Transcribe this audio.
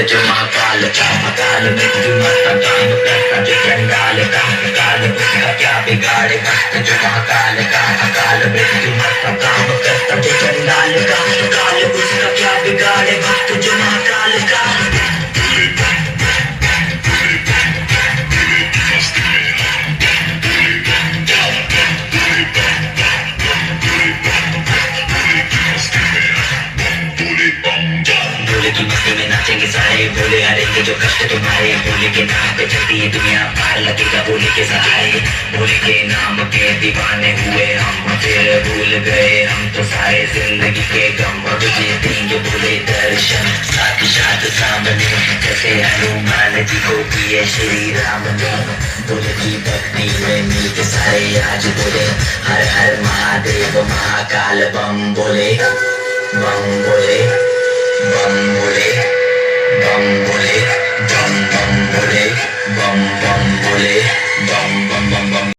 जो महाकाल का अकाल मृत्यु मरता काम करता जो चंडाल का अकाल उसका क्या बिगाड़े भक्त जो महाकाल का अकाल मृत्यु मरता काम करता जो चंडाल का अकाल उसका क्या बिगाड़े भक्त जो महाकाल का। भोले की मस्ती में नाचेंगे सारे भोले हरेंगे जो कष्ट तुम्हारे भोले के नाम पे चलती है दुनिया पार लगेगा भोले के सहारे भोले के नाम के दीवाने हुए हम फिर भूल गए हम तो सारे जिंदगी के गम तुझे देंगे भोले दर्शन साथ साथ सामने जैसे हनुमान जी को किए श्री राम ने भोले की भक्ति में मिलके सारे आज बोले हर हर महादेव महाकाल बम बोले बम बोले बम बोले बम बोले बम बम बोले बम बम बोले बम बम बम बम।